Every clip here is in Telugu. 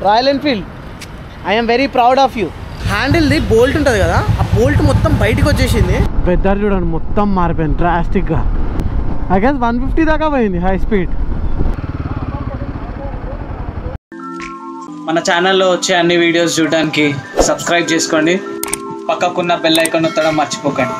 Royal Enfield, I'm very proud of you. హ్యాండిల్ది బోల్ట్ ఉంటుంది కదా, ఆ బోల్ట్ మొత్తం బయటకు వచ్చేసింది. వెదర్ చూడండి మొత్తం మారిపోయింది డ్రాస్టిక్గా. ఐ గెస్ 150 దాకా పోయింది హై స్పీడ్. మన ఛానల్లో వచ్చే అన్ని వీడియోస్ చూడడానికి సబ్స్క్రైబ్ చేసుకోండి, పక్కకున్న బెల్ ఐకాన్ నొక్కడం మర్చిపోకండి.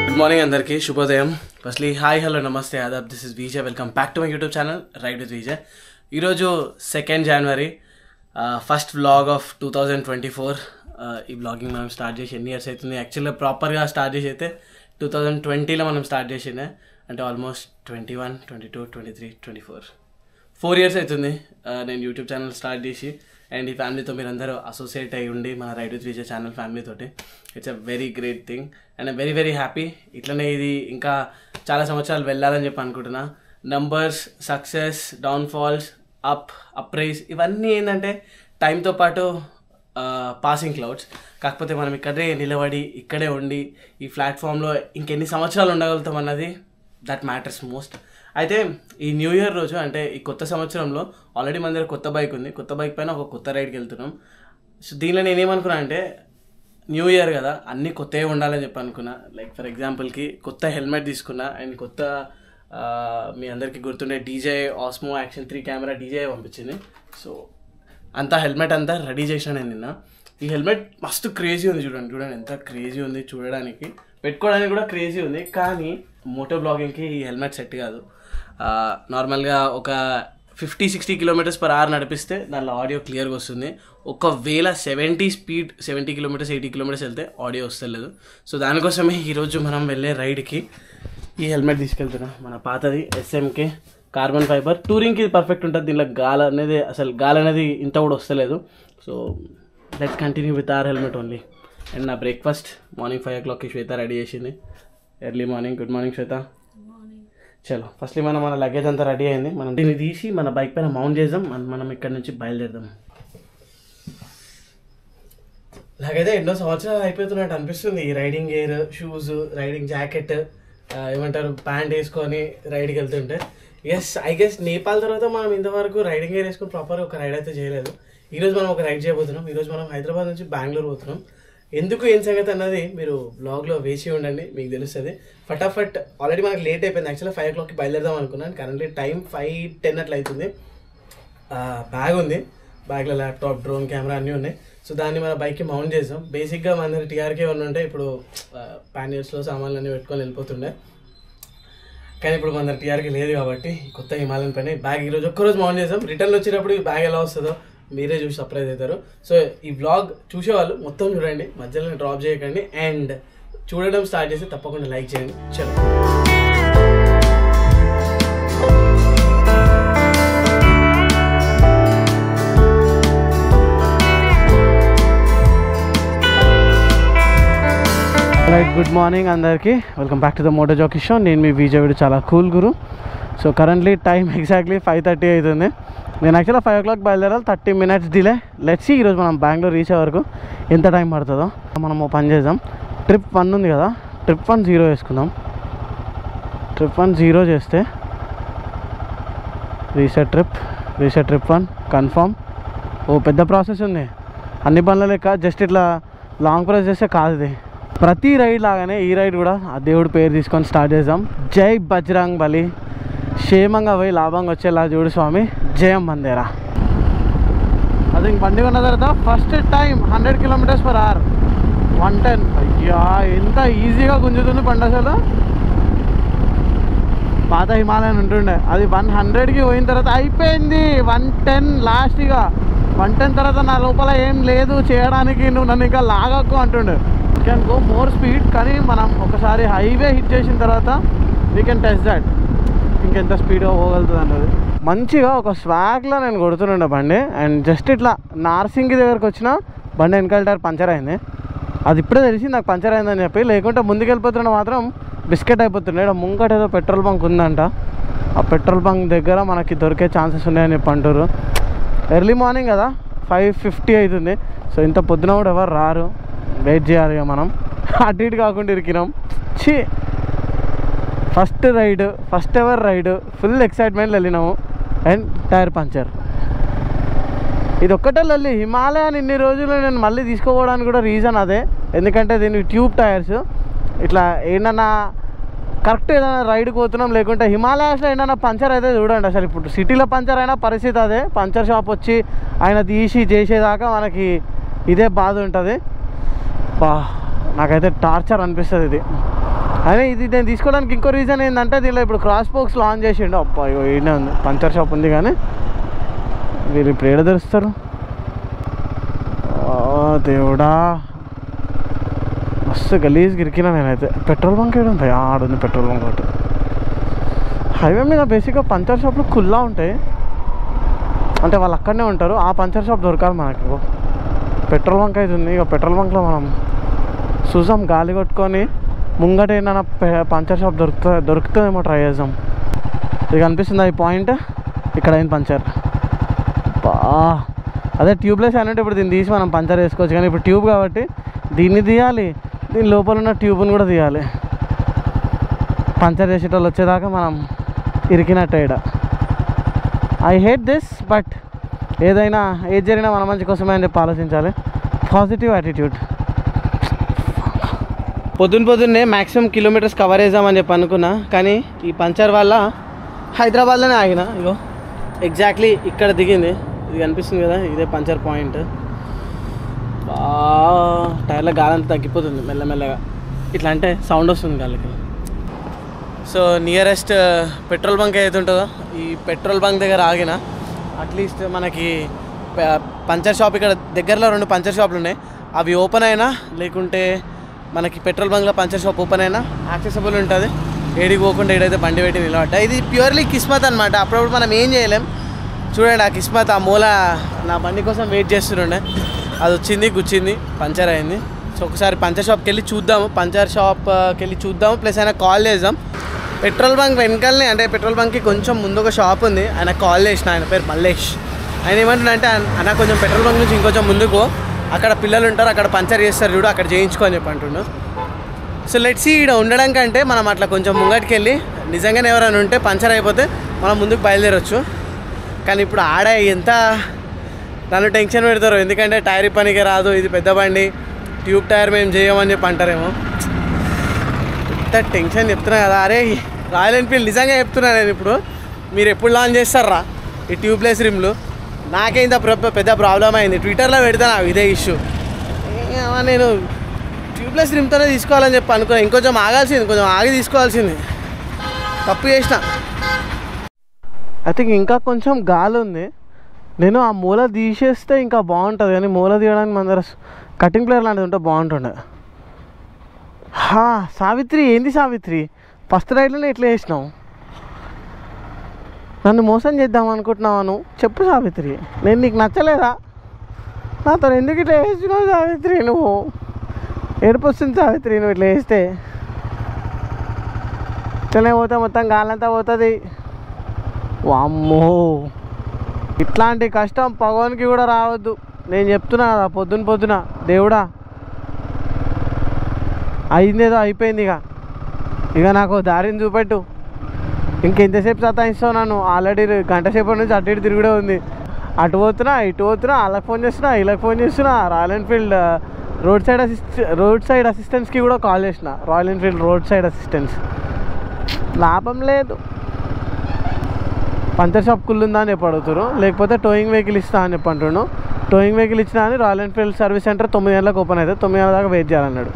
గుడ్ మార్నింగ్ అందరికీ, శుభోదయం. ఫస్ట్లీ హాయ్, హలో, నమస్తే, ఆదాబ్. This is Vijay. Welcome back to my YouTube channel ride with Vijay. ఈరోజు 2nd January, first vlog of 2024. ఈ వ్లాగింగ్ మనం స్టార్ట్ చేసి ఎన్ని ఇయర్స్ అవుతుంది? యాక్చువల్గా ప్రాపర్గా స్టార్ట్ చేసి అయితే 2020లో మనం స్టార్ట్ చేసిండే, అంటే ఆల్మోస్ట్ 21, 22, 23, 24 4 years అవుతుంది నేను యూట్యూబ్ ఛానల్ స్టార్ట్ చేసి. అండ్ ఈ ఫ్యామిలీతో మీరు అందరూ అసోసియేట్ అయ్యి ఉండి మన రైడ్ విత్ విజయ్ ఛానల్ ఫ్యామిలీతోటి it's a very great thing and I'm very very happy. ఇట్లనే ఇది ఇంకా చాలా సంవత్సరాలు వెళ్ళాలని చెప్పి అనుకుంటున్నా. నంబర్స్, సక్సెస్, డౌన్ఫాల్స్, అప్రైజ్ ఇవన్నీ ఏంటంటే టైంతో పాటు పాసింగ్ క్లౌడ్స్. కాకపోతే మనం ఇక్కడే నిలబడి ఇక్కడే ఉండి ఈ ప్లాట్ఫామ్లో ఇంకెన్ని సంవత్సరాలు ఉండగలుగుతాం అన్నది దట్ మ్యాటర్స్ మోస్ట్. అయితే ఈ న్యూ ఇయర్ రోజు, అంటే ఈ కొత్త సంవత్సరంలో ఆల్రెడీ మన దగ్గర కొత్త బైక్ ఉంది. కొత్త బైక్ పైన ఒక కొత్త రైడ్కి వెళ్తున్నాం. సో దీనిలో నేనేమనుకున్నా అంటే న్యూ ఇయర్ కదా, అన్నీ కొత్తగా ఉండాలని చెప్పి అనుకున్నా. లైక్ ఫర్ ఎగ్జాంపుల్కి కొత్త హెల్మెట్ తీసుకున్నా అండ్ కొత్త మీ అందరికీ గుర్తుండే DJI Osmo Action 3 camera DJI పంపించింది. సో అంతా హెల్మెట్ అంతా రెడీ చేసిన నేను నిన్న. ఈ హెల్మెట్ మస్తు క్రేజీ ఉంది, చూడండి ఎంత క్రేజీ ఉంది చూడడానికి, పెట్టుకోవడానికి కూడా క్రేజీ ఉంది. కానీ మోటో బ్లాగింగ్కి ఈ హెల్మెట్ సెట్ కాదు. నార్మల్గా ఒక 50-60 km/h నడిపిస్తే దానిలో ఆడియో క్లియర్గా వస్తుంది. ఒకవేళ 70 km, 80 km వెళ్తే ఆడియో వస్తలేదు. సో దానికోసమే ఈరోజు మనం వెళ్ళే రైడ్కి ఈ హెల్మెట్ తీసుకెళ్తున్నాం. మన పాతది SMK కార్బన్ ఫైబర్. టూరింగ్కి ఇది పర్ఫెక్ట్ ఉంటుంది. దీనిలో గాలి అనేది ఇంత కూడా వస్తలేదు. So let's continue with our helmet only. And నా బ్రేక్ఫాస్ట్ మార్నింగ్ 5 o'clockకి శ్వేత రెడీ చేసింది. Early morning. గుడ్ మార్నింగ్ శ్వేత. చలో ఫస్ట్లీ మన లగేజ్ అంతా రెడీ అయింది. మనం దీన్ని తీసి మన బైక్ పైన మౌంట్ చేద్దాం. మనం ఇక్కడ నుంచి బయలుదేరదాం. నాకైతే ఎన్నో సంవత్సరాలు అయిపోతున్నట్టు అనిపిస్తుంది. ఈ riding gear, shoes, riding jacket, ఏమంటారు ప్యాంట్ వేసుకొని రైడ్కి వెళ్తుంటే. ఐ గెస్ నేపాల్ తర్వాత మనం ఇంతవరకు రైడింగ్ గేర్ వేసుకొని ప్రాపర్ ఒక రైడ్ అయితే చేయలేదు. ఈరోజు మనం ఒక రైడ్ చేయబోతున్నాం. ఈరోజు మనం హైదరాబాద్ నుంచి బెంగళూరు పోతున్నాం. ఎందుకు ఏం సంగతి అన్నది మీరు బ్లాగ్లో వేసి ఉండండి, మీకు తెలుస్తుంది. ఫటాఫట్ ఆల్రెడీ మనకి లేట్ అయిపోయింది. యాక్చువల్గా 5 o'clockకి బయలుదేరదాం అనుకున్నాను. కరెంట్లీ టైం 5:10 అట్లా అవుతుంది. బ్యాగ్ ఉంది, బ్యాగ్లో ల్యాప్టాప్, డ్రోన్ కెమెరా అన్నీ ఉన్నాయి. సో దాన్ని మన బైక్కి మౌంట్ చేసాం. బేసిక్గా మన దగ్గర TRK ఉంటే ఇప్పుడు ప్యానియర్స్లో సామాన్లు అన్నీ పెట్టుకొని వెళ్ళిపోతుండే. కానీ ఇప్పుడు మన దగ్గర TRK లేదు కాబట్టి కొత్త హిమాలయన్ పైన బ్యాగ్ ఈరోజు ఒక్కరోజు మౌంట్ చేసాం. రిటర్న్ వచ్చినప్పుడు ఈ బ్యాగ్ ఎలా వస్తుందో మీరే చూసి సర్ప్రైజ్ అవుతారు. సో ఈ వ్లాగ్ చూసేవాళ్ళు మొత్తం చూడండి, మధ్యలో డ్రాప్ చేయకండి. అండ్ చూడడం స్టార్ట్ చేసి తప్పకుండా లైక్ చేయండి. చలో రైట్. గుడ్ మార్నింగ్ అందరికీ, welcome back to the moto jockey show. నేను మీ విజయ్. వీడు చాలా కూల్ గురు. సో కరెంట్లీ టైం ఎగ్జాక్ట్లీ 5:30 అవుతుంది. నేను యాక్చువల్గా 5 o'clock బయలుదేరాలి. 30 minutes డిలే. లెట్స్ సీ ఈరోజు మనం బెంగళూరు రీచ్ అయ్యే వరకు ఎంత టైం పడుతుందో. మనం ఓ పని చేద్దాం. ట్రిప్ 1 ఉంది కదా, ట్రిప్ 1 0 వేసుకుందాం. ట్రిప్ 1 0 చేస్తే రీసెట్ ట్రిప్ 1 కన్ఫర్మ్. ఓ పెద్ద ప్రాసెస్ ఉంది. అన్ని పనుల లెక్క జస్ట్ ఇట్లా లాంగ్ ప్రెస్ చేస్తే కాదు ఇది. ప్రతి రైడ్ లాగానే ఈ రైడ్ కూడా ఆ దేవుడి పేరు తీసుకొని స్టార్ట్ చేద్దాం. జై బజరంగ్ బలి. క్షేమంగా పోయి లాభంగా వచ్చేలా చూడు స్వామి. జయం మందేరా. అది ఇంక బండి ఉన్న తర్వాత ఫస్ట్ టైం 100 km/h 110. అయ్యా ఎంత ఈజీగా గుంజుతుంది బండి అసలు. పాత హిమాలయన్ ఉంటుండే, అది 100కి పోయిన తర్వాత అయిపోయింది. 110 లాస్ట్గా. 110 తర్వాత నా లోపల ఏం లేదు చేయడానికి, నువ్వు నన్ను ఇంకా లాగకు అంటుండే. Can go more speed. కానీ మనం ఒకసారి హైవే హిట్ చేసిన తర్వాత వీ కెన్ టెస్ట్ దాట్ ఇంకెంత స్పీడ్గా పోగలుగుతుంది అన్నది. మంచిగా ఒక స్వాగ్లో నేను కొడుతుండే బండి. అండ్ జస్ట్ ఇట్లా నార్సింగి దగ్గరకు వచ్చిన బండి వెనకాల టైర్ పంచర్ అయింది. అది ఇప్పుడే తెలిసి నాకు పంచర్ అయిందని చెప్పి, లేకుంటే ముందుకు వెళ్ళిపోతుండే మాత్రం బిస్కెట్ అయిపోతుండే. ఇక్కడ ముంగట ఏదో పెట్రోల్ బంక్ ఉందంట. ఆ పెట్రోల్ బంక్ దగ్గర మనకి దొరికే ఛాన్సెస్ ఉన్నాయని చెప్పి అంటారు. ఎర్లీ మార్నింగ్ కదా, 5:50 అవుతుంది. సో ఇంత పొద్దున కూడా ఎవరు రారు, వెయిట్ చేయాలి. మనం అటు ఇటు కాకుండా ఇరికినాం. ఛీ first ever ride, full excitement వెళ్ళినాము. And tyre puncture. ఇది ఒక్కటే లల్లి. హిమాలయాన్ ఇన్ని రోజులు నేను మళ్ళీ తీసుకోవడానికి కూడా రీజన్ అదే. ఎందుకంటే దీనికి ట్యూబ్ టైర్స్. ఇట్లా ఏంటన్నా కరెక్ట్ ఏదైనా రైడ్కి పోతున్నాం, లేకుంటే హిమాలయాస్లో ఏంటన్నా పంచర్ అయితే చూడండి. అసలు ఇప్పుడు సిటీలో పంచర్ అయినా పరిస్థితి అదే. పంచర్ షాప్ వచ్చి ఆయన తీసి చేసేదాకా మనకి ఇదే బాధ ఉంటుంది. నాకైతే టార్చర్ అనిపిస్తుంది ఇది. అయినా ఇది నేను తీసుకోవడానికి ఇంకో రీజన్ ఏంటంటే, దీనిలో ఇప్పుడు క్రాస్ బాక్స్ లాంచ్ చేసిండు. అబ్బా ఈయనే ఉంది, పంచర్ షాప్ ఉంది. కానీ వీళ్ళు ఇప్పుడు ఏడ తెరుస్తారు? దేవుడా, మస్తు గలీజ్కి ఇరికినా నేనైతే. పెట్రోల్ బంక్ ఏడు ఉంటాయి, ఆడుంది పెట్రోల్ బంక్ ఒకటి. హైవే మీద బేసిక్గా పంచర్ షాప్లు ఖుల్లా ఉంటాయి, అంటే వాళ్ళు అక్కడనే ఉంటారు. ఆ పంచర్ షాప్ దొరకాలి మనకు. పెట్రోల్ బంక్ అయితే ఉంది. ఇక పెట్రోల్ బంక్లో మనం చూసాం, గాలి కొట్టుకొని ముంగట ఏమైనా పంచర్ షాప్ దొరుకుతుందేమో ట్రై చేద్దాం. ఇది కనిపిస్తుంది ఈ పాయింట్, ఇక్కడ అయింది పంచర్. అదే ట్యూబ్లెస్ అంటే ఇప్పుడు దీన్ని తీసి మనం పంచర్ వేసుకోవచ్చు. కానీ ఇప్పుడు ట్యూబ్ కాబట్టి దీన్ని తీయాలి, దీని లోపల ఉన్న ట్యూబ్ని కూడా తీయాలి. పంచర్ చేసేటోళ్ళు వచ్చేదాకా మనం ఇరికినట్టే. ఐ హేట్ దిస్, బట్ ఏదైనా ఏది జరిగినా మన మంచి కోసమే అని చెప్పి ఆలోచించాలి. Positive attitude. పొద్దున్నే మ్యాక్సిమం కిలోమీటర్స్ కవర్ చేద్దామని చెప్పి అనుకున్నా, కానీ ఈ పంచర్ వల్ల హైదరాబాద్లోనే ఆగిన. ఇగో ఎగ్జాక్ట్లీ ఇక్కడ దిగింది. ఇది కనిపిస్తుంది కదా, ఇదే పంచర్ పాయింట్. టైర్లో గాలి అంతా తగ్గిపోతుంది మెల్లమెల్లగా. ఇట్లా అంటే సౌండ్ వస్తుంది గాలికి. సో నియరెస్ట్ పెట్రోల్ బంక్ ఏదైతే ఉంటుందో, ఈ పెట్రోల్ బంక్ దగ్గర ఆగిన. అట్లీస్ట్ మనకి పంచర్ షాప్ ఇక్కడ దగ్గరలో 2 పంచర్ షాపులు ఉన్నాయి. అవి ఓపెన్ అయినా, లేకుంటే మనకి పెట్రోల్ బంక్లో పంచర్ షాప్ ఓపెన్ అయినా యాక్సెసిబుల్ ఉంటుంది. ఏడికి పోకుండా ఏడైతే బండి పెట్టి నిలబడ్డా. ఇది ప్యూర్లీ కిస్మత్ అనమాట. అప్పుడప్పుడు మనం ఏం చేయలేం. చూడండి ఆ కిస్మత్, ఆ మూల నా బండి కోసం వెయిట్ చేస్తుండే. అది వచ్చింది, గుచ్చింది, పంచర్ అయింది. సో ఒకసారి పంచర్ షాప్కి వెళ్ళి చూద్దాము. ప్లస్ ఆయన కాల్ చేద్దాం. పెట్రోల్ బంక్ వెనకాలనే, అంటే పెట్రోల్ బంక్కి కొంచెం ముందు ఒక షాప్ ఉంది. ఆయన కాల్ చేసిన, ఆయన పేరు మల్లేష్. ఆయన ఏమంటున్నాడంటే, అన్న కొంచెం పెట్రోల్ బంక్ నుంచి ఇంకొంచెం ముందుకు, అక్కడ పిల్లలు ఉంటారు, అక్కడ పంచర్ చేస్తారు చూడు, అక్కడ చేయించుకో అని చెప్పి అంటుండు. So let's see. ఇక్కడ ఉండడం కంటే మనం అట్లా కొంచెం ముంగటికి వెళ్ళి నిజంగానే ఎవరైనా ఉంటే పంచర్ అయిపోతే మనం ముందుకు బయలుదేరొచ్చు. కానీ ఇప్పుడు ఆడ ఎంత నన్ను టెన్షన్ పెడతారు, ఎందుకంటే టైర్ పనికి రాదు, ఇది పెద్ద బండి, ట్యూబ్ టైర్ మేము చేయమని చెప్పి అంటారేమో. ఎంత టెన్షన్ చెప్తున్నా కదా. అరే రాయల్ ఎన్ఫీల్డ్ నిజంగా చెప్తున్నా నేను, ఇప్పుడు మీరు ఎప్పుడు లాంచ్ చేస్తారా ఈ ట్యూబ్లెస్ రిమ్లు? నాకే ఇంత పెద్ద ప్రాబ్లం అయింది. ట్విట్టర్లో పెడతాను ఇదే ఇష్యూ. నేను ట్యూబ్లెస్ రిమ్తోనే తీసుకోవాలని చెప్పి అనుకున్నాను. ఇంకొంచెం ఆగాల్సింది, కొంచెం ఆగి తీసుకోవాల్సింది. తప్పు చేసిన. ఐ థింక్ ఇంకా కొంచెం గాలి ఉంది. నేను ఆ మూల తీసేస్తే ఇంకా బాగుంటుంది, కానీ మూల తీయడానికి మన దగ్గర కటింగ్ ప్లేయర్ లాంటిది ఉంటే బాగుంటుండే. సావిత్రి, ఏంది సావిత్రి, ఫస్ట్ రైడ్లోనే ఇట్లా చేసినావు? నన్ను మోసం చేద్దాం అనుకుంటున్నావా నువ్వు? చెప్పు సావిత్రి, నేను నీకు నచ్చలేదా? నాతో ఎందుకు ఇట్లా వేస్తున్నావు సావిత్రి? నువ్వు ఏడుపు వస్తుంది సావిత్రి నువ్వు ఇట్లా వేస్తే. ఇట్లనే పోతే మొత్తం గాలంతా పోతుంది. వామ్మో, ఇట్లాంటి కష్టం పవన్కి కూడా రావద్దు. నేను చెప్తున్నా కదా పొద్దున దేవుడా, అయిందేదో అయిపోయింది. ఇక నాకు దారిని చూపెట్టు. ఇంకెంతసేపు సతాయిస్తావు నన్ను? ఆల్రెడీ గంట సేపటి నుంచి అటు ఇటు తిరుగుడే ఉంది. అటు పోతున్నా, ఇటు పోతున్నా, వాళ్ళకి ఫోన్ చేస్తున్నా, వీళ్ళకి ఫోన్ చేస్తున్నా. రాయల్ ఎన్ఫీల్డ్ రోడ్ సైడ్ అసిస్టెంట్స్కి కూడా కాల్ చేసిన. Royal Enfield road side assistants, లాభం లేదు. పంచర్ షాప్ కుళ్ళుందా అని చెప్పి అడుగుతారు, లేకపోతే టోయింగ్ వెహికల్ ఇస్తా అని చెప్పి అంటున్నాను. టోయింగ్ వెహికల్ ఇచ్చినా అని రాయల్ ఎన్ఫీల్డ్ సర్వీస్ సెంటర్ 9 గంటలకు ఓపెన్ అవుతుంది, 9 గంటల దాకా వెయిట్ చేయాలన్నాడు.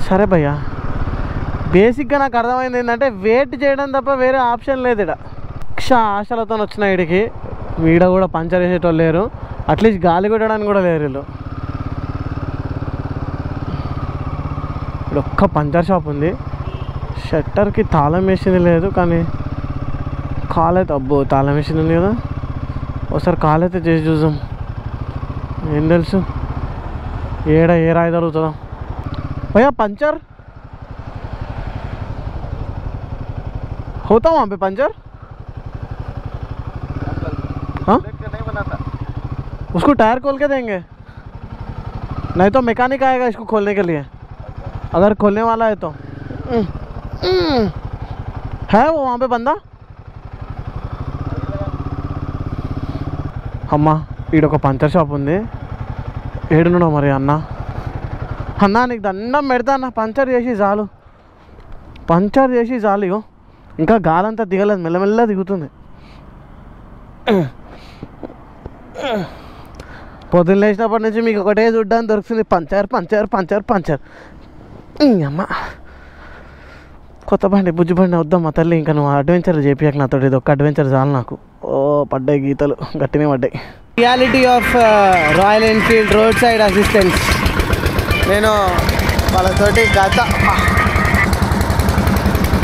సరే భయ్యా, బేసిక్గా నాకు అర్థమైంది ఏంటంటే వెయిట్ చేయడం తప్ప వేరే ఆప్షన్ లేదు. ఇక్కడ ఆశలతో వచ్చిన వీడికి వీడ కూడా పంచర్ వేసేటోళ్ళు లేరు, అట్లీస్ట్ గాలి కొట్టడానికి కూడా లేరు వీళ్ళు. ఇప్పుడు ఒక్క పంచర్ షాప్ ఉంది, షట్టర్కి తాళం వేసింది లేదు, కానీ కాల్ అయితే అబ్బో తాళం వేసింది ఉంది కదా. ఒకసారి కాల్ అయితే చేసి చూద్దాం, ఏం తెలుసు ఏ రాయి దొరుకుతుందో. भैया पंचर होता वहाँ पे पंचर? हाँ नहीं बनाता, उसको टायर खोल के देंगे, नहीं तो मैकेनिक आएगा इसको खोलने के लिए, अगर खोलने वाला है तो। है वो वहाँ पे बंदा అమ్మ ఈడొక పంచర్ షాప్ ఉంది ఏడున్నాడు మరి అన్న నీకు దండం పెడతా అన్న పంచర్ చేసి చాలు ఇగో ఇంకా గాలంతా దిగలేదు మెల్లమెల్ల దిగుతుంది పొద్దున్న లేచినప్పటి నుంచి మీకు ఒకటే చూడ్డానికి దొరుకుతుంది పంచర్ అమ్మ కొత్త బండి బుజ్జి బండి వద్దమ్మా తల్లి ఇంకా నువ్వు అడ్వెంచర్ చేపియాక నాతో ఇది ఒక్క అడ్వెంచర్ చాలు నాకు ఓ పడ్డాయి గీతలు గట్టినే పడ్డాయి reality of royal Enfield road side assistants నేను వాళ్ళతోటి గత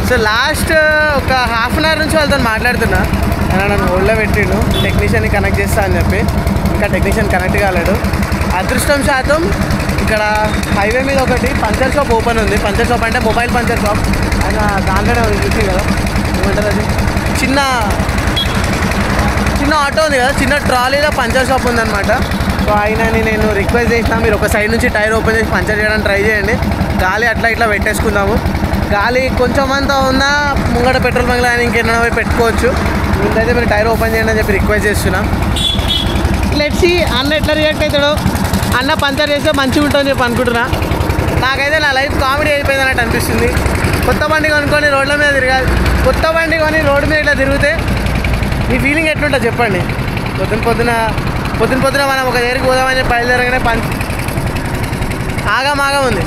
సో లాస్ట్ ఒక హాఫ్ అన్ అవర్ నుంచి వాళ్ళతో మాట్లాడుతున్నా నన్ను హోల్డ్లో పెట్టిండు టెక్నీషియన్ని కనెక్ట్ చేస్తా అని చెప్పి ఇంకా టెక్నీషియన్ కనెక్ట్ కాలేడు అదృష్టం శాతం ఇక్కడ హైవే మీద ఒకటి పంచర్ షాప్ ఓపెన్ ఉంది పంచర్ షాప్ అంటే మొబైల్ పంచర్ షాప్ ఆయన దాంట్లోనే చూసి కదా ఏమంటారు అది చిన్న ఆటో ఉంది కదా చిన్న ట్రాలీలో పంచర్ షాప్ ఉందన్నమాట సో ఆయనని నేను రిక్వెస్ట్ చేసిన మీరు ఒక సైడ్ నుంచి టైర్ ఓపెన్ చేసి పంచర్ చేయడానికి ట్రై చేయండి గాలి అట్లా ఇట్లా పెట్టేసుకుందాము గాలి కొంచెం అంతా ఉన్నా ముంగట పెట్రోల్ బంక్లో ఆయన ఇంకేమైనా పోయి పెట్టుకోవచ్చు ముందైతే మీరు టైర్ ఓపెన్ చేయండి అని చెప్పి రిక్వెస్ట్ చేస్తున్నా లెట్స్ సీ అన్న ఎట్లా రియాక్ట్ అవుతాడు అన్న పంచర్ చేస్తే మంచిగా ఉంటుందని చెప్పి అనుకుంటున్నా నాకైతే నా లైఫ్ కామెడీ అయిపోయింది అన్నట్టు అనిపిస్తుంది కొత్త బండి కొనుక్కొని రోడ్ల మీద తిరగాలి కొత్త బండి కొని రోడ్డు మీద ఇట్లా తిరిగితే మీ ఫీలింగ్ ఎట్లుంటుంది చెప్పండి పొద్దున మనం ఒక దగ్గరికి పోదామని చెప్పి బయలుదేరగానే ఆగం ఉంది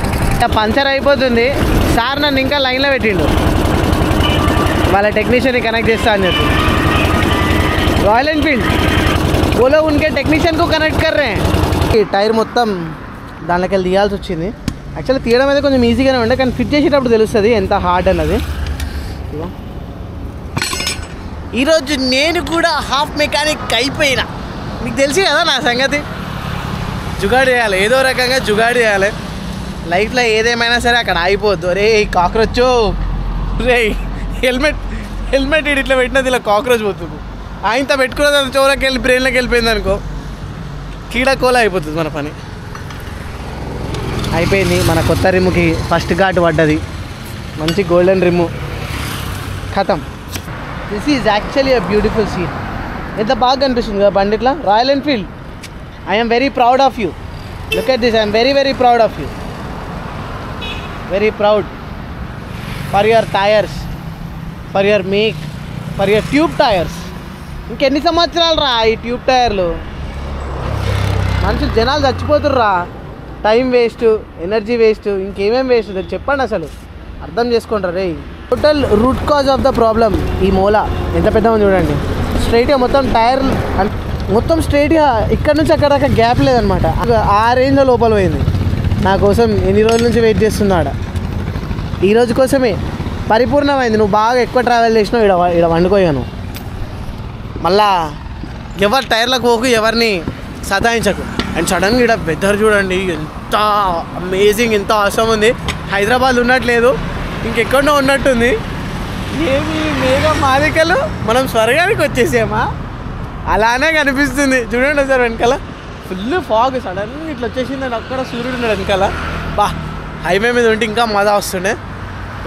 పంచర్ అయిపోతుంది సార్ నన్ను ఇంకా లైన్లో పెట్టిండు వాళ్ళ టెక్నీషియన్ని కనెక్ట్ చేస్తా అని చెప్పి रॉयल एनफील्ड वो लोग उनके टेक्नीशियन को कनेक्ट कर रहे हैं టైర్ మొత్తం దానిలోకి వెళ్ళి తీయాల్సి వచ్చింది యాక్చువల్లీ తీయడం అయితే కొంచెం ఈజీగానే ఉండే కానీ ఫిట్ చేసేటప్పుడు తెలుస్తుంది ఎంత హార్డ్ అన్నది ఈరోజు నేను కూడా హాఫ్ మెకానిక్ అయిపోయినా మీకు తెలిసి కదా నా సంగతి జుగాడు చేయాలి ఏదో రకంగా జుగాడు చేయాలి లైఫ్లో ఏదేమైనా సరే అక్కడ ఆగిపోద్దు రే కాక్రోచ్ రే హెల్మెట్ ఇట్లా పెట్టినది ఇలా కాక్రోచ్ పోతుంది ఆయనతో పెట్టుకున్నది చోరకి వెళ్ళి బ్రెయిన్లోకి వెళ్ళిపోయింది అనుకో కీడకోల అయిపోతుంది మన పని అయిపోయింది మన కొత్త రిమ్కి ఫస్ట్ ఘాట్ పడ్డది మంచి గోల్డెన్ రిమ్ ఖతం this is actually a beautiful scene ఎంత బాగా కనిపిస్తుంది కదా బండి ఇట్లా Royal Enfield I'm very proud of you look at this I'm very very proud of you very proud for your tyres for your make for your tube tyres ఇంకెన్ని సంవత్సరాలు రా ఈ ట్యూబ్ టైర్లు మనుషులు జనాలు చచ్చిపోతుర్రా టైం వేస్ట్ ఎనర్జీ వేస్ట్ ఇంకేమేమి వేస్ట్ చెప్పండి అసలు అర్థం చేసుకుంటారు రే total root cause of the problem ఈ మూల ఎంత పెద్దగా చూడండి స్ట్రైట్గా మొత్తం టైర్ మొత్తం స్ట్రైట్గా ఇక్కడ నుంచి అక్కడ దాకా గ్యాప్ లేదనమాట ఆ రేంజ్లో లోపల పోయింది నా కోసం ఎన్ని రోజుల నుంచి వెయిట్ చేస్తున్నాడు ఈరోజు కోసమే పరిపూర్ణమైంది నువ్వు బాగా ఎక్కువ ట్రావెల్ చేసినావు ఇక్కడ వండుకోయాను మళ్ళా ఎవరు టైర్లకు పోకు ఎవరిని సతాయించకు అండ్ సడన్గా ఇక్కడ వెదర్ చూడండి ఎంత అమేజింగ్ ఎంత అవసరం ఉంది హైదరాబాద్ ఉన్నట్లేదు ఇంకెక్కడో ఉన్నట్టుంది ఏమి మేఘ మాలికలు మనం స్వర్గానికి వచ్చేసామా అలానే కనిపిస్తుంది చూడండి సార్ వెనకాల ఫుల్ ఫాగ్ సడన్గా ఇట్లా వచ్చేసిందండి అక్కడ సూర్యుడు ఉన్నాడు వెనకాల బా హైవే మీద ఉంటే ఇంకా మజా వస్తుండే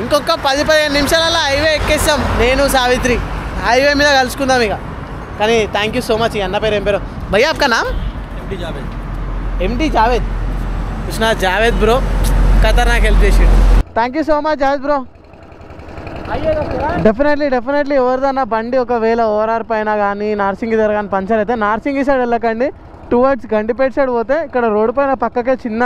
ఇంకొక 10-15 నిమిషాలలో హైవే ఎక్కేస్తాం నేను సావిత్రి హైవే మీద కలుసుకుందాం ఇక కానీ థ్యాంక్ యూ సో మచ్ ఈ అన్న పేరు ఏం పేరు భయ్యా आपका नाम MD जावेद कृष्णा जावेद ब्रो खतरनाक हेल्प చేసిండు thank you so much Javed bro definitely ఎవరిదన్నా బండి ఒకవేళ ఓఆర్ఆర్ పైన కానీ నార్సింగి దగ్గర కానీ పంచర్ అయితే నార్సింగి సైడ్ వెళ్ళకండి టువర్డ్స్ గండిపేట సైడ్ పోతే ఇక్కడ రోడ్డు పైన పక్కకే చిన్న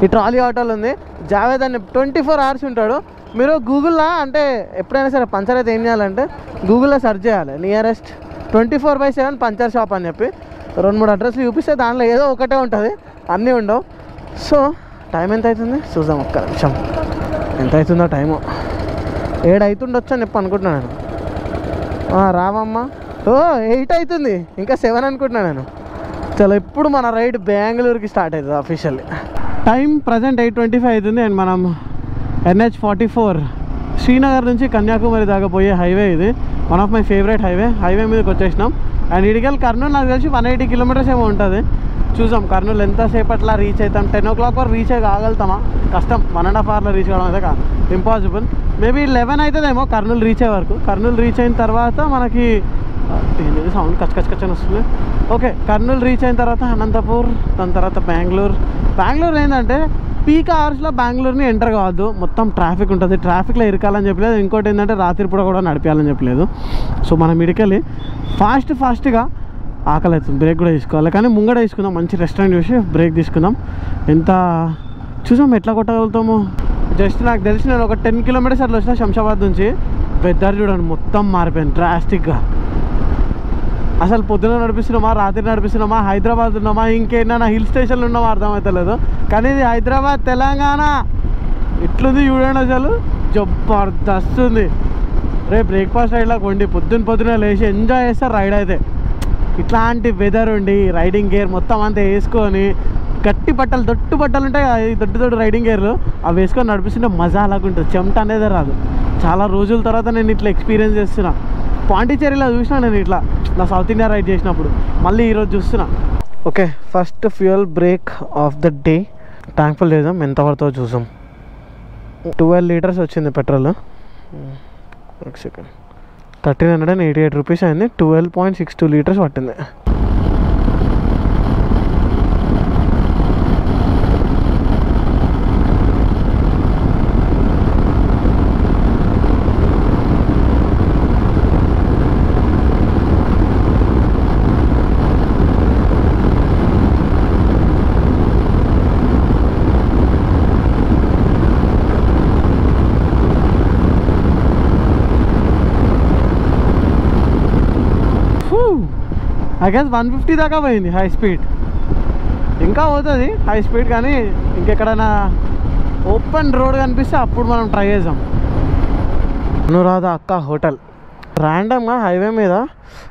ఈ ట్రాలీ ఆటోలు ఉంది జావేద్ అని 24 hours ఉంటాడు మీరు గూగుల్లో అంటే ఎప్పుడైనా సరే పంచర్ అయితే ఏం చేయాలంటే గూగుల్లో సెర్చ్ చేయాలి నియరెస్ట్ 24/7 పంచర్ షాప్ అని చెప్పి 2-3 అడ్రస్లు చూపిస్తే దాంట్లో ఏదో ఒకటే ఉంటుంది అన్నీ ఉండవు సో టైం ఎంత అవుతుంది చూద్దాం ఒక్క నిమిషం ఎంత అవుతుందో టైము 7 అవుతుండొచ్చు అని చెప్పి అనుకుంటున్నాను నేను రామమ్మ 8 అవుతుంది ఇంకా 7 అనుకుంటున్నాను నేను చలో ఇప్పుడు మన రైడ్ బెంగళూరుకి స్టార్ట్ అవుతుంది అఫీషియల్లీ టైం ప్రజెంట్ 8:25 అవుతుంది అండ్ మనం NH44 శ్రీనగర్ నుంచి కన్యాకుమారి దాకా పోయే హైవే ఇది one of my favourite highway మీదకి వచ్చేసినాం అండ్ ఇడికెళ్ళి కర్నూలు నాకు తెలిసి 180 kilometers ఏమో ఉంటుంది చూసాం కర్నూలు ఎంతసేపట్లా రీచ్ అవుతాం 10 o'clock వరకు రీచ్ కాగలుగుతామా కష్టం 1.5 hourలో రీచ్ కావడం అయితే ఇంపాసిబుల్ మేబీ 11 అవుతుందేమో కర్నూలు రీచ్ అయ్యే వరకు. కర్నూలు రీచ్ అయిన తర్వాత మనకి సౌండ్ కచ్చకచ్చని వస్తుంది. ఓకే, కర్నూలు రీచ్ అయిన తర్వాత అనంతపూర్, దాని తర్వాత బెంగళూరు ఏంటంటే పీక్ అవర్స్లో బెంగళూరుని ఎంటర్ కావద్దు, మొత్తం ట్రాఫిక్ ఉంటుంది. ట్రాఫిక్లో ఇరకాలని చెప్పలేదు. ఇంకోటి ఏంటంటే రాత్రిపూట కూడా నడిపించాలని చెప్పలేదు. సో మనం ఇడికెళ్ళి ఫాస్ట్గా ఆకలి అవుతుంది, బ్రేక్ కూడా తీసుకోవాలి. కానీ ముంగడ తీసుకుందాం, మంచి రెస్టారెంట్ చూసి బ్రేక్ తీసుకుందాం. ఎంత చూసాం ఎట్లా కొట్టగలుగుతాము. జస్ట్ నాకు తెలిసి నేను ఒక 10 కిలోమీటర్స్ అట్లా వచ్చిన శంషాబాద్ నుంచి. వెదర్ చూడండి మొత్తం మారిపోయింది డ్రాస్టిక్గా. అసలు పొద్దున నడిపిస్తున్నామా, రాత్రి నడిపిస్తున్నామా, హైదరాబాద్ ఉన్నామా, ఇంకేనా హిల్ స్టేషన్లు ఉన్నామా అర్థమవుతలేదు. కానీ ఇది హైదరాబాద్ తెలంగాణ ఎట్లుంది చూడండి, అసలు జబర్దస్త్ ఉంది. రేపు బ్రేక్ఫాస్ట్ రైడ్లో కొండి పొద్దున లేచి ఎంజాయ్ చేస్తారు రైడ్ అయితే. ఇట్లాంటి వెదర్ ఉండి రైడింగ్ గేర్ మొత్తం అంతా వేసుకొని గట్టి బట్టలు, దొట్టు బట్టలు ఉంటాయి కదా, దొడ్డు రైడింగ్ గేర్లు, అవి వేసుకొని నడిపిస్తుంటే మజా అలాగుంటుంది. చెమట అనేది రాదు. చాలా రోజుల తర్వాత నేను ఇట్లా ఎక్స్పీరియన్స్ చేస్తున్నా. పాండిచేరిలో చూసినా నేను ఇట్లా నా సౌత్ ఇండియా రైడ్ చేసినప్పుడు, మళ్ళీ ఈరోజు చూస్తున్నా. Okay, first fuel break of the day tank full చేద్దాం. ఎంత పడుతుందో చూసాం. 12 లీటర్స్ వచ్చింది పెట్రోల్. ఒక సెకండ్, 1388 రూపీస్ అయింది. 12.62 లీటర్స్ పట్టింది. ఐ గెస్ 150 దాకా పోయింది హై స్పీడ్. ఇంకా పోతుంది హై స్పీడ్, కానీ ఇంకెక్కడైనా ఓపెన్ రోడ్ కనిపిస్తే అప్పుడు మనం ట్రై చేద్దాం. అనురాధ అక్క హోటల్. ర్యాండమ్గా హైవే మీద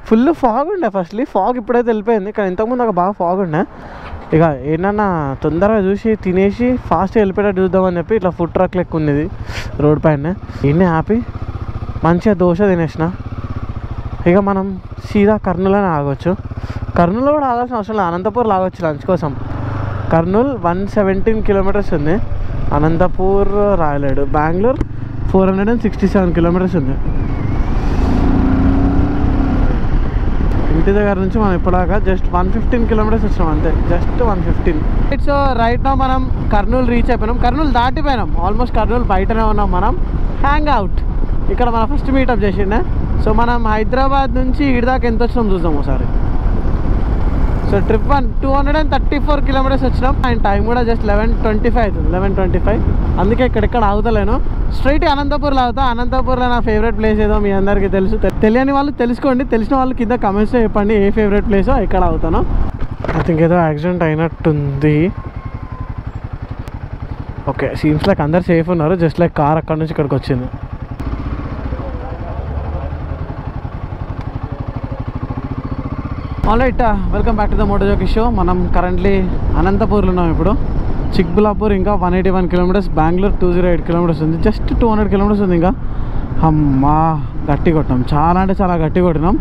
ఫుల్ ఫాగ్ ఉండే. ఫస్ట్లీ ఫాగ్ ఇప్పుడైతే వెళ్ళిపోయింది, కానీ ఇంతకుముందు ఒక బాగా ఫాగ్ ఉండే. ఇక ఏంటన్నా తొందరగా చూసి తినేసి ఫాస్ట్గా వెళ్ళిపోయేటట్టు చూద్దామని చెప్పి ఇట్లా ఫుడ్ ట్రక్ లెక్క ఉంది రోడ్ పైన. ఎన్ని హ్యాపీ, మంచిగా దోశ తినేసిన. ఇక మనం సీదా కర్నూలుని ఆగొచ్చు. కర్నూలులో కూడా ఆగాల్సిన అవసరం లేదు, అనంతపూర్లో ఆగొచ్చు లంచ్ కోసం. కర్నూలు 117 కిలోమీటర్స్ ఉంది. అనంతపూర్ రాయలేడు. బెంగళూరు 467 కిలోమీటర్స్ ఉంది. ఇంటి దగ్గర నుంచి మనం ఇప్పటిదాకా జస్ట్ 115 కిలోమీటర్స్ వచ్చినాం అంతే, జస్ట్ 115. సో రైట్ నా మనం కర్నూలు రీచ్ అయిపోయినాం. కర్నూలు దాటిపోయినాం, ఆల్మోస్ట్ కర్నూలు బయటనే ఉన్నాం మనం. హ్యాంగ్ అవుట్ ఇక్కడ మన ఫస్ట్ మీటప్ చేసిండే. సో మనం హైదరాబాద్ నుంచి ఇటు దాకా ఎంత వచ్చినాం చూద్దాం ఒకసారి. సో ట్రిప్ 234 కిలోమీటర్స్ వచ్చినాం. అండ్ టైం కూడా జస్ట్ 11:25 అవుతుంది, 11:25. అందుకే ఇక్కడెక్కడ ఆగుతలేను, స్ట్రైట్ అనంతపూర్లో ఆగుతా. అనంతపూర్లో నా ఫేవరెట్ ప్లేస్ ఏదో మీ అందరికీ తెలుసు. తెలియని వాళ్ళు తెలుసుకోండి, తెలిసిన వాళ్ళు కింద కమెంట్స్లో చెప్పండి ఏ ఫేవరెట్ ప్లేసో ఎక్కడ ఆగుతానో. ఐ థింక్ ఏదో యాక్సిడెంట్ అయినట్టుంది. ఓకే, సీమ్స్ లైక్ అందరు సేఫ్ ఉన్నారు, జస్ట్ లైక్ కార్ అక్కడ నుంచి ఇక్కడికి వచ్చింది. Alright, welcome back to the Moto Jockey show. మనం కరెంట్లీ అనంతపూర్లో ఉన్నాం ఇప్పుడు. చిక్బులాపూర్ ఇంకా 181 కిలోమీటర్స్, బెంగళూరు 208 కిలోమీటర్స్ ఉంది, జస్ట్ 200 కిలోమీటర్స్ ఉంది ఇంకా. అమ్మా గట్టి కొట్టాం, చాలా అంటే చాలా గట్టి కొట్టినాం.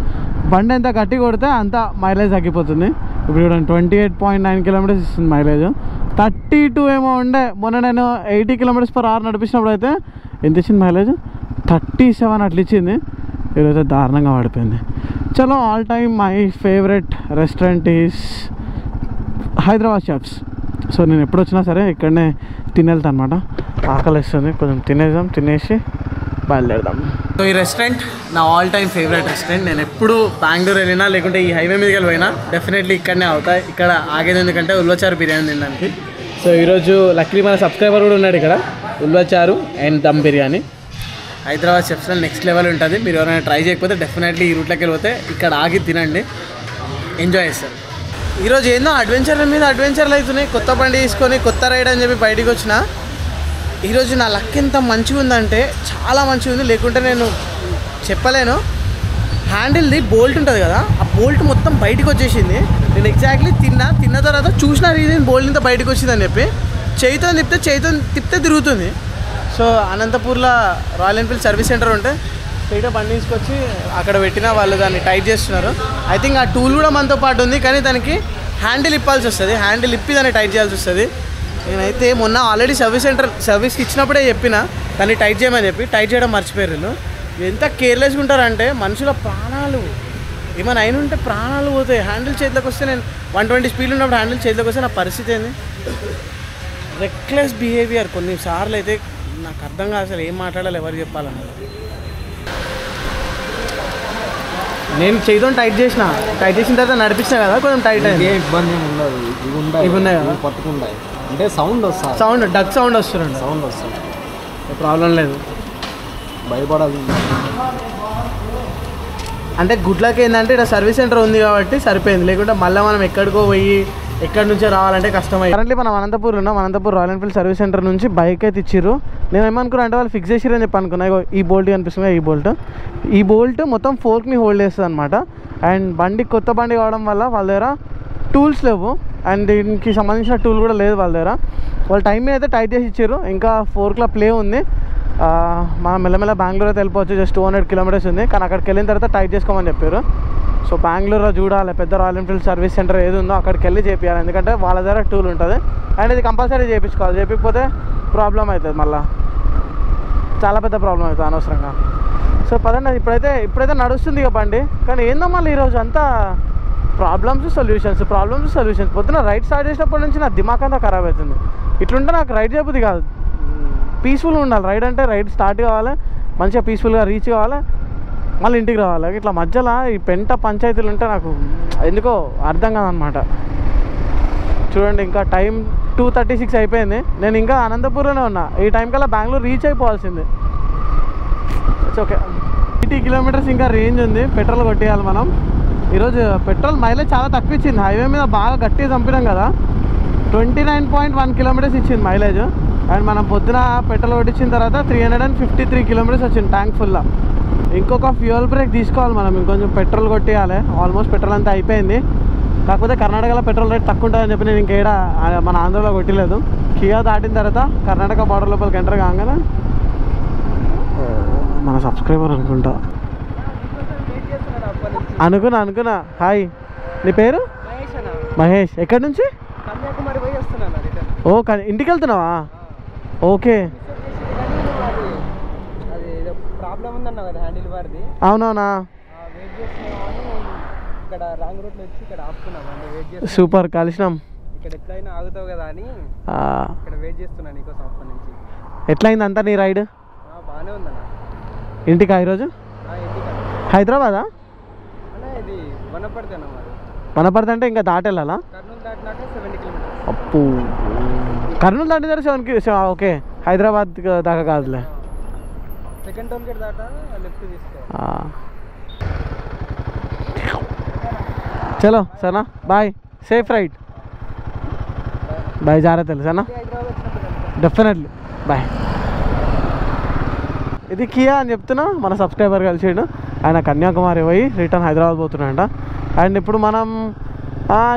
బండి ఎంత గట్టి కొడితే అంత మైలేజ్ తగ్గిపోతుంది. ఇప్పుడు చూడండి 28.9 కిలోమీటర్స్ ఇస్తుంది మైలేజ్. 32 ఏమో ఉండే మొన్న నేను 80 km/h నడిపించినప్పుడు అయితే ఎంత ఇచ్చింది మైలేజ్, 37 అట్లా ఇచ్చింది. ఈరోజు దారుణంగా పడిపోయింది. చలో, all time my favourite restaurant is Hyderabad chefs. So నేను ఎప్పుడు వచ్చినా సరే ఇక్కడనే తినేళ్తా అనమాట. ఆకలి వేస్తుంది, కొంచెం తినేద్దాం, తినేసి బయలుదేరదాం. సో ఈ రెస్టారెంట్ నా ఆల్ టైమ్ ఫేవరెట్ రెస్టారెంట్. నేను ఎప్పుడు బెంగళూరు వెళ్ళినా లేకుంటే ఈ హైవే మీదకి వెళ్ళిపోయినా డెఫినెట్లీ ఇక్కడనే అవుతాయి. ఇక్కడ ఆగేది ఎందుకంటే ఉల్వచారు బిర్యానీ తినడానికి. సో ఈరోజు లక్కీ మన సబ్స్క్రైబర్ కూడా ఉన్నాడు ఇక్కడ. ఉల్వచారు అండ్ దమ్ బిర్యానీ హైదరాబాద్ షెఫ్స్లో నెక్స్ట్ లెవెల్ ఉంటుంది. మీరు ఎవరైనా ట్రై చేయకపోతే డెఫినెట్లీ ఈ రూట్లోకి వెళ్ళిపోతే ఇక్కడ ఆగి తినండి, ఎంజాయ్ చేస్తారు. ఈరోజు ఏందో అడ్వెంచర్ల మీద అడ్వెంచర్లు అవుతున్నాయి. కొత్త బండి తీసుకొని కొత్త రైడ్ అని చెప్పి బయటికి వచ్చిన. ఈరోజు నా లక్ ఎంత మంచిగా ఉందంటే చాలా మంచిగా ఉంది, లేకుంటే నేను చెప్పలేను. హ్యాండిల్ది బోల్ట్ ఉంటుంది కదా, ఆ బోల్ట్ మొత్తం బయటకు వచ్చేసింది. నేను ఎగ్జాక్ట్లీ తిన్న తర్వాత చూసిన రీజన్ బోల్ట్ ఇంత బయటకు వచ్చిందని చెప్పి చేయితో తిప్పితే తిరుగుతుంది. సో అనంతపూర్లో రాయల్ ఎన్ఫీల్డ్ సర్వీస్ సెంటర్ ఉంటే స్ట్రైట్గా బండి తీసుకొచ్చి అక్కడ పెట్టిన వాళ్ళు దాన్ని టైట్ చేస్తున్నారు. ఐ థింక్ ఆ టూల్ కూడా మనతో పాటు ఉంది, కానీ దానికి హ్యాండిల్ ఇప్పాల్సి వస్తుంది. హ్యాండిల్ ఇప్పి దాన్ని టైట్ చేయాల్సి వస్తుంది. నేనైతే మొన్న ఆల్రెడీ సర్వీస్కి ఇచ్చినప్పుడే చెప్పిన కానీ టైట్ చేయమని చెప్పి టైట్ చేయడం మర్చిపోయారు వీళ్ళు. ఎంత కేర్లెస్గా ఉంటారంటే మనుషుల ప్రాణాలు ఏమైనా అయిన ఉంటే ప్రాణాలు పోతాయి. హ్యాండిల్ చేతిలోకి వస్తే నేను 120 స్పీడ్ ఉన్నప్పుడు హ్యాండిల్ చేతిలోకి వస్తే నా పరిస్థితి ఏంది? రెక్లెస్ బిహేవియర్ కొన్నిసార్లు అయితే నాకు అర్థం కాదు అసలు ఏం మాట్లాడాలి, ఎవరు చెప్పాలన్నది. నేను చేతితో టైట్ చేసిన తర్వాత నడిపించిన కదా కొంచెం టైట్ అయింది. ఇబ్బంది ఉండదు. ఇవి ఉన్నాయి కదా పట్టుకుంటాయి అంటే సౌండ్ వస్తుంది, డక్ సౌండ్ వస్తుంది, ప్రాబ్లం లేదు. భయపడాలి అంటే గుడ్ లక్ ఏంటంటే ఇక్కడ సర్వీస్ సెంటర్ ఉంది కాబట్టి సరిపోయింది, లేకుంటే మళ్ళీ మనం ఎక్కడికో పోయి ఎక్కడి నుంచో రావాలంటే కష్టమైంది. కరెంట్లీ మనం అనంతపూర్ ఉన్నాం. Anantapur royal Enfield service centre నుంచి బైక్ అయితే ఇచ్చిర్రు. నేను ఏమనుకున్నా అంటే వాళ్ళు ఫిక్స్ చేసిర్రు అని చెప్పి అనుకున్నా. ఈ బోల్ట్ కనిపిస్తుంది, ఈ బోల్ట్ మొత్తం ఫోర్క్ని హోల్డ్ చేస్తుంది అనమాట. అండ్ కొత్త బండి కావడం వల్ల వాళ్ళ దగ్గర టూల్స్ లేవు అండ్ దీనికి సంబంధించిన టూల్ కూడా లేదు వాళ్ళ దగ్గర. వాళ్ళు టైం మీద అయితే టైట్ చేసి ఇచ్చారు. ఇంకా 4 ప్లే ఉంది. మనం మెల్లమెల్ల బెంగళూరు అయితే వెళ్ళిపోవచ్చు. జస్ట్ 200 కిలోమీటర్స్ ఉంది. కానీ అక్కడికి వెళ్ళిన తర్వాత టైట్ చేసుకోమని చెప్పారు. సో బెంగళూరులో చూడాలి పెద్ద రాయల్ ఎన్ఫీల్డ్ సర్వీస్ సెంటర్ ఏది ఉందో అక్కడికి వెళ్ళి చేయాలి. ఎందుకంటే వాళ్ళ దగ్గర టూల్ ఉంటుంది అండ్ ఇది కంపల్సరీ చేయించుకోవాలి. చేయకపోతే ప్రాబ్లం అవుతుంది, మళ్ళీ చాలా పెద్ద ప్రాబ్లం అవుతుంది అనవసరంగా. సో పదండి, ఇప్పుడైతే నడుస్తుంది ఇక బండి. కానీ ఏందో మళ్ళీ ఈరోజు అంతా ప్రాబ్లమ్స్ సొల్యూషన్స్. పొద్దున రైడ్ స్టార్ట్ చేసినప్పటి నుంచి నా దిమాగ్ అంతా ఖరాబ్ అవుతుంది. ఇట్లుంటే నాకు రైడ్ చేయబుద్ధి కాదు. పీస్ఫుల్గా ఉండాలి రైడ్ అంటే. రైడ్ స్టార్ట్ కావాలి, మంచిగా పీస్ఫుల్గా రీచ్ కావాలి, మళ్ళీ ఇంటికి రావాలి. ఇట్లా మధ్యలో ఈ పెంట పంచాయతీలు ఉంటే నాకు ఎందుకో అర్థం కాదనమాట. చూడండి ఇంకా టైం 2:36 అయిపోయింది. నేను ఇంకా అనంతపూర్లోనే ఉన్నా. ఈ టైం కల్లా బెంగళూరు రీచ్ అయిపోవాల్సింది. It's okay. 80 కిలోమీటర్స్ ఇంకా రేంజ్ ఉంది. పెట్రోల్ కొట్టేయాలి మనం. ఈరోజు పెట్రోల్ మైలేజ్ చాలా తక్కువ ఇచ్చింది. హైవే మీద బాగా గట్టిగా చంపినాం కదా. 29.1 కిలోమీటర్స్ ఇచ్చింది మైలేజ్. అండ్ మనం పొద్దున పెట్రోల్ కొట్టించిన తర్వాత 353 కిలోమీటర్స్ వచ్చింది ట్యాంక్ ఫుల్లా. ఇంకొక ఫ్యూయల్ బ్రేక్ తీసుకోవాలి మనం. ఇంకొంచెం పెట్రోల్ కొట్టేయాలి. ఆల్మోస్ట్ పెట్రోల్ అంతా అయిపోయింది. కాకపోతే కర్ణాటకలో పెట్రోల్ రేట్ తక్కువ ఉంటుందని చెప్పి నేను ఇంకేడ మన ఆంధ్రలో కొట్టలేదు. కియా దాటిన తర్వాత కర్ణాటక బార్డర్ లోపలికి ఎంటర్ కాగానే మన సబ్స్క్రైబర్ అనుకున్నా. హాయ్, నీ పేరు? మహేష్. ఎక్కడి నుంచి? ఓ ఇంటికి వెళ్తున్నావా? ఓకే. అవునవునా, సూపర్. కలిసినాం. ఎట్లయింది అంతా నీ రైడ్? ఇంటికా ఈరోజు? హైదరాబాదా? వనపర్తి అంటే ఇంకా దాటెళ్ళాలా? అప్పు కర్నూలు దాటిన తర్వాత 7 ఓకే. హైదరాబాద్ దాకా కాదులే. చలో సరేనా, బాయ్, సేఫ్ రైడ్. బాయ్, జాగ్రత్త సరేనా, డెఫినెట్లీ బాయ్. ఇది కియా అని చెప్తున్నా. మన సబ్స్క్రైబర్ కలిసిండు. ఆయన కన్యాకుమారి పోయి రిటర్న్ హైదరాబాద్ పోతున్నాడంట. అండ్ ఇప్పుడు మనం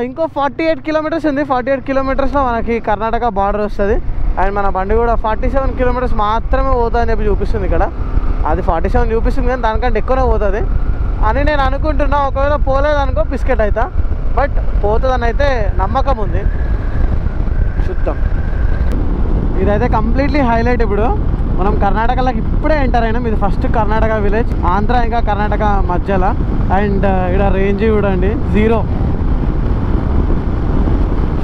ఇంకో 48 కిలోమీటర్స్ ఉంది. 48 కిలోమీటర్స్లో మనకి కర్ణాటక బార్డర్ వస్తుంది. అండ్ మన బండి కూడా 47 కిలోమీటర్స్ మాత్రమే పోతుందని చెప్పి చూపిస్తుంది ఇక్కడ. అది 47 చూపిస్తుంది కానీ దానికంటే ఎక్కువనే పోతుంది అని నేను అనుకుంటున్నా. ఒకవేళ పోలేదనుకో బిస్కెట్ అవుతా, బట్ పోతుందని అయితే నమ్మకం ఉంది. చూద్దాం. ఇదైతే కంప్లీట్లీ హైలైట్. ఇప్పుడు మనం కర్ణాటకలోకి ఇప్పుడే ఎంటర్ అయినాం. ఇది ఫస్ట్ కర్ణాటక విలేజ్, ఆంధ్ర ఇంకా కర్ణాటక మధ్యలో. అండ్ ఇక్కడ రేంజ్ చూడండి 0,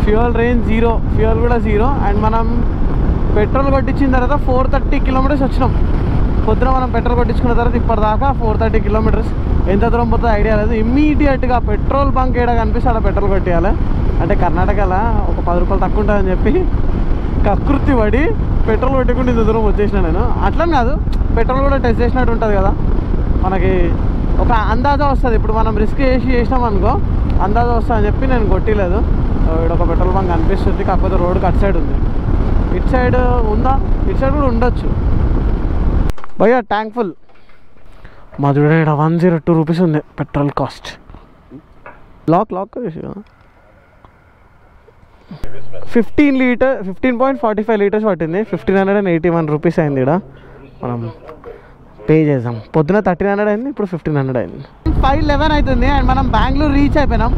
ఫ్యూయల్ రేంజ్ 0, ఫ్యూయల్ కూడా 0. అండ్ మనం పెట్రోల్ కొట్టించిన తర్వాత 430 కిలోమీటర్స్ వచ్చినాం. పొద్దున మనం పెట్రోల్ కొట్టించుకున్న తర్వాత ఇప్పటిదాకా 430 కిలోమీటర్స్. ఎంత దూరం పోతుందో ఐడియా లేదు. ఇమ్మీడియట్గా పెట్రోల్ బంక్ ఏడా కనిపిస్తే అక్కడ పెట్రోల్ కొట్టేయాలి. అంటే కర్ణాటకలో ఒక 10 రూపాయలు తక్కువ ఉంటుందని చెప్పి కకృతి పడి పెట్రోల్ కొట్టుకుంటే ఇంత దూరం వచ్చేసిన నేను. అట్లని కాదు, పెట్రోల్ కూడా టెస్ట్ చేసినట్టు ఉంటుంది కదా, మనకి ఒక అందాజా వస్తుంది. ఇప్పుడు మనం రిస్క్ చేసినాం అనుకో, అందాజా వస్తుంది అని చెప్పి నేను కొట్టలేదు. ఇక్కడ ఒక పెట్రోల్ బంక్ కనిపిస్తుంది, కాకపోతే రోడ్కి అటు సైడ్ ఉంది. ఇటు సైడ్ ఉందా? ఇటు సైడ్ కూడా ఉండొచ్చు. భయ్యా ట్యాంక్ ఫుల్. మా చూడండి ఇక్కడ 102 రూపీస్ ఉంది పెట్రోల్ కాస్ట్. లాక్ 15.45 లీటర్స్ పట్టింది. 1581 రూపీస్ అయింది. ఇక్కడ మనం పే చేసాం. పొద్దున 1300 అయింది, ఇప్పుడు 1500 అయింది. 5:11 అవుతుంది. అండ్ మనం బెంగళూరు రీచ్ అయిపోయినాం.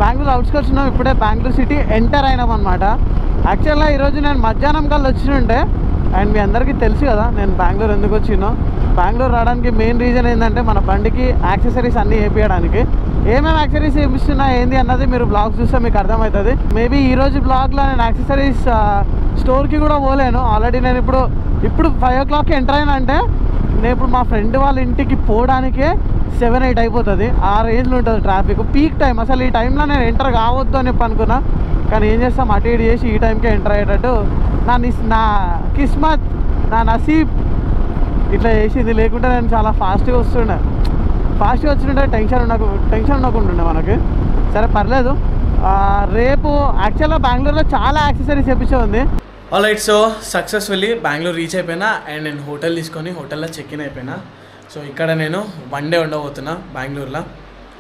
బెంగళూరు అవుట్స్కట్స్ ఉన్నాం. ఇప్పుడే బెంగళూరు సిటీ ఎంటర్ అయినాం అనమాట. యాక్చువల్గా ఈరోజు నేను మధ్యాహ్నం కల్లా వచ్చినుంటే, అండ్ మీ అందరికీ తెలుసు కదా నేను బెంగళూరు ఎందుకు వచ్చినో. బెంగళూరు రావడానికి మెయిన్ రీజన్ ఏంటంటే మన బండికి యాక్సెసరీస్ అన్నీ వేయించడానికి. ఏమేమి యాక్సెసరీస్ వేపిస్తున్నా ఏంది అన్నది మీరు బ్లాగ్ చూస్తే మీకు అర్థమవుతుంది. మేబీ ఈరోజు బ్లాగ్లో నేను యాక్సెసరీస్ స్టోర్కి కూడా పోలేను. ఆల్రెడీ నేను ఇప్పుడు 5 o'clockకి ఎంటర్ అయినా నేను ఇప్పుడు మా ఫ్రెండ్ వాళ్ళ ఇంటికి పోవడానికే 7-8 అయిపోతుంది. ఆ రేంజ్లో ఉంటుంది ట్రాఫిక్, పీక్ టైం. అసలు ఈ టైంలో నేను ఎంటర్ కావద్దు అని అనుకున్నా, కానీ ఏం చేస్తాం, అటు ఇటు చేసి ఈ టైంకే ఎంటర్ అయ్యేటట్టు నా కిస్మత్, నా నసీబ్ ఇట్లా చేసింది. లేకుంటే నేను చాలా ఫాస్ట్గా వచ్చిండే టెన్షన్ ఉండకుంటుండే మనకి. సరే పర్లేదు. రేపు యాక్చువల్గా బెంగళూరులో చాలా యాక్సెసరీస్ ఎపిసో ఉంది. Alright, so successfully Bengaluru reach అయిపోయినా అండ్ నేను హోటల్ తీసుకొని హోటల్లో చెక్ ఇన్ అయిపోయినా. సో ఇక్కడ నేను 1 day ఉండబోతున్నా బెంగళూరులో.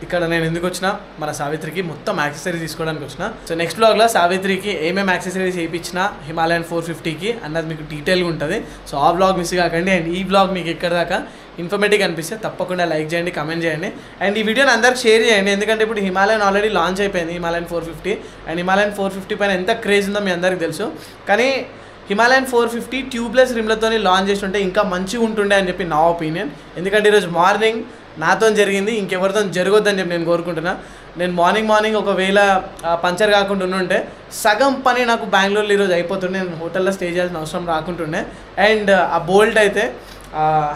ఇక్కడ నేను ఎందుకు వచ్చినా, మన సావిత్రికి మొత్తం యాక్సెసరీస్ తీసుకోవడానికి వచ్చిన. సో నెక్స్ట్ బ్లాగ్లో సావిత్రికి ఏమేమి యాక్సెసరీస్ వేయించినా హిమాలయన్ 450కి అన్నది మీకు డీటెయిల్గా ఉంటుంది. సో ఆ బ్లాగ్ మిస్ కాకండి. అండ్ ఈ బ్లాగ్ మీకు ఎక్కడ దాకా ఇన్ఫర్మేటివ్ అనిపిస్తే తప్పకుండా లైక్ చేయండి, కమెంట్ చేయండి, అండ్ ఈ వీడియోని అందరికి షేర్ చేయండి. ఎందుకంటే ఇప్పుడు హిమాలయన్ ఆల్రెడీ లాంచ్ అయిపోయింది, హిమాలయన్ 450. అండ్ హిమాలయన్ 450 పైన ఎంత క్రేజ్ ఉందో మీ అందరికీ తెలుసు. కానీ హిమాలయన్ 450 ట్యూబ్లెస్ రిమ్లతో లాంచ్ చేసి ఉంటే ఇంకా మంచిగా ఉంటుండే అని చెప్పి నా ఒపీనియన్. ఎందుకంటే ఈరోజు మార్నింగ్ నాతో జరిగింది, ఇంకెవరితో జరగొద్దని చెప్పి నేను కోరుకుంటున్నా. నేను మార్నింగ్ ఒకవేళ పంచర్ కాకుండా ఉండుంటే సగం పని నాకు బెంగళూరులో ఈరోజు అయిపోతుండే. నేను హోటల్లో స్టే చేయాల్సిన అవసరం రాకుంటుండే. అండ్ ఆ బోల్ట్ అయితే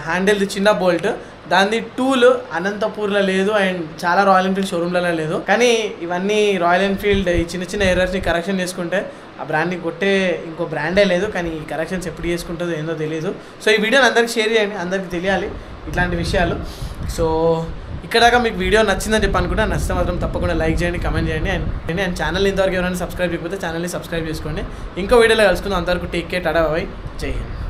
హ్యాండిల్ది చిన్న బోల్ట్, దాని టూల్ అనంతపూర్లో లేదు అండ్ చాలా రాయల్ ఎన్ఫీల్డ్ షోరూమ్లలో లేదు. కానీ ఇవన్నీ రాయల్ ఎన్ఫీల్డ్ ఈ చిన్న ఎర్రర్స్ని కరెక్షన్ చేసుకుంటే ఆ బ్రాండ్ని కొట్టే ఇంకో బ్రాండే లేదు. కానీ ఈ కరెక్షన్స్ ఎప్పుడు చేసుకుంటుందో ఏందో తెలియదు. సో ఈ వీడియోని అందరికి షేర్ చేయండి, అందరికి తెలియాలి ఇట్లాంటి విషయాలు. సో ఇక్కడ దాకా మీకు వీడియో నచ్చిందని చెప్పి అనుకుంటే, నచ్చితే మాత్రం తప్పకుండా లైక్ చేయండి, కమెంట్ చేయండి. అండ్ ఛానల్ ఇంతవరకు ఎవరైనా సబ్స్క్రైబ్ చేయకపోతే ఛానల్ని సబ్స్క్రైబ్ చేసుకోండి. ఇంకో వీడియోలో కలుసుకుందాం. అంతవరకు take care, Tata, by by, జై హింద్.